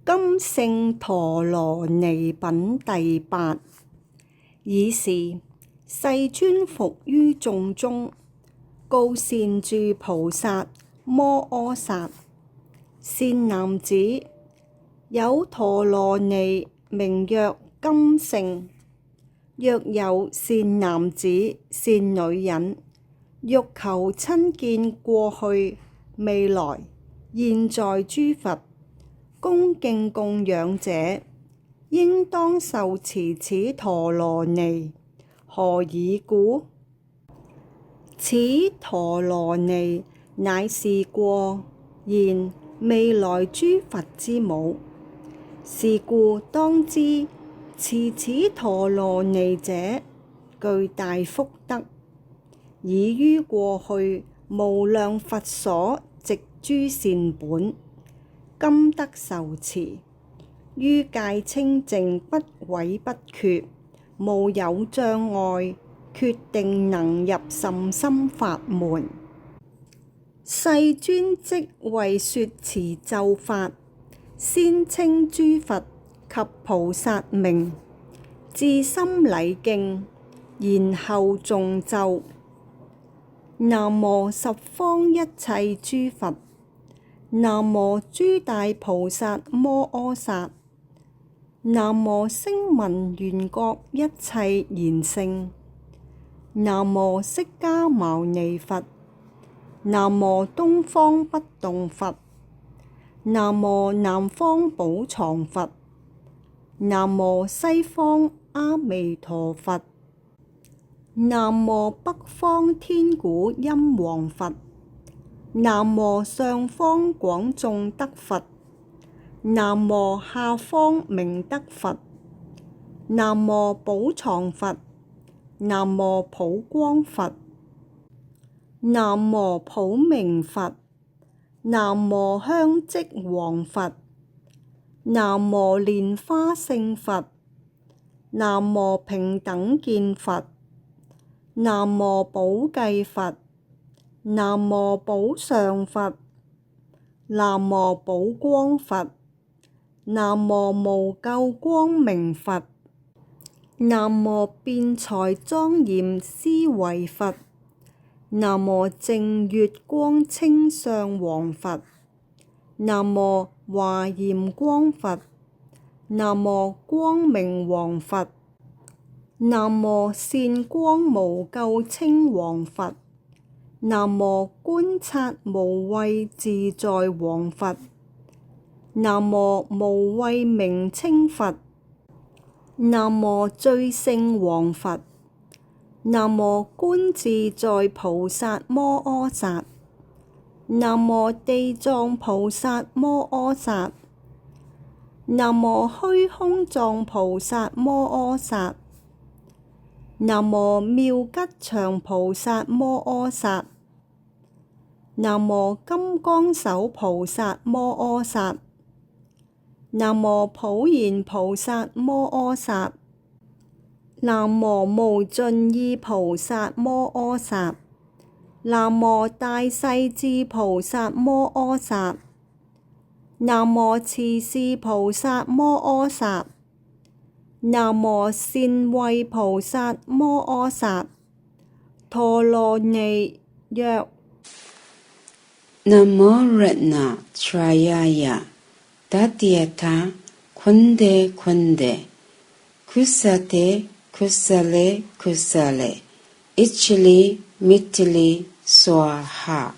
金聖陀羅尼品第8。爾時，世尊伏於眾中，告善住菩薩摩訶薩：善男子，有陀羅尼名曰金聖。若有善男子、善女人，欲求親見過去、未來、現在諸佛，恭敬供養者，應當受持此陀羅尼。何以故？此陀羅尼乃是過現未來諸佛之母。是故當知，持此陀羅尼者，具大福德，已於過去無量佛所植諸善本，今得受持，於戒清淨不毀不缺，無有障礙，決定能入甚深法門。世尊即為說持咒法，先稱諸佛及菩薩名，至心禮敬，然後誦咒：南無十方一切諸佛，南無諸大菩薩摩訶薩，南無聲聞緣覺一切賢聖，南無釋迦牟尼佛，南無東方不動佛，南無南方寶藏佛，南無西方阿彌陀佛，南無北方天鼓音王佛，南無上方廣眾德佛，南無下方明德佛，南無寶藏佛，南無普光佛，南無普明佛，南無香積王佛，南無蓮花勝佛，南無平等見佛，南無寶髻佛，南無寶相佛，南無寶光佛，南無無垢光明佛，南無辯才莊嚴思維佛，南無淨月光清相王佛，南無華嚴光佛，南無光明王佛，南無善光無垢清王佛，南無觀察無畏自在王佛，南無無畏名稱佛，南無最勝王佛，南無觀自在菩薩摩訶薩，南無地藏菩薩摩訶薩，南無虛空藏菩薩摩訶薩，南無妙吉祥菩薩摩訶薩，南無金剛手菩薩摩訶薩，南無普賢菩薩摩訶薩，南無無盡意菩薩摩訶薩，南無大勢至菩薩摩訶薩，南無持事菩薩摩訶薩，南無善慧菩薩摩訶薩。陀羅尼曰：Namo Ratna Trayaya Tathayata Kunde Kunde Kusate Kusale Kusale Ichili Mitili Swaha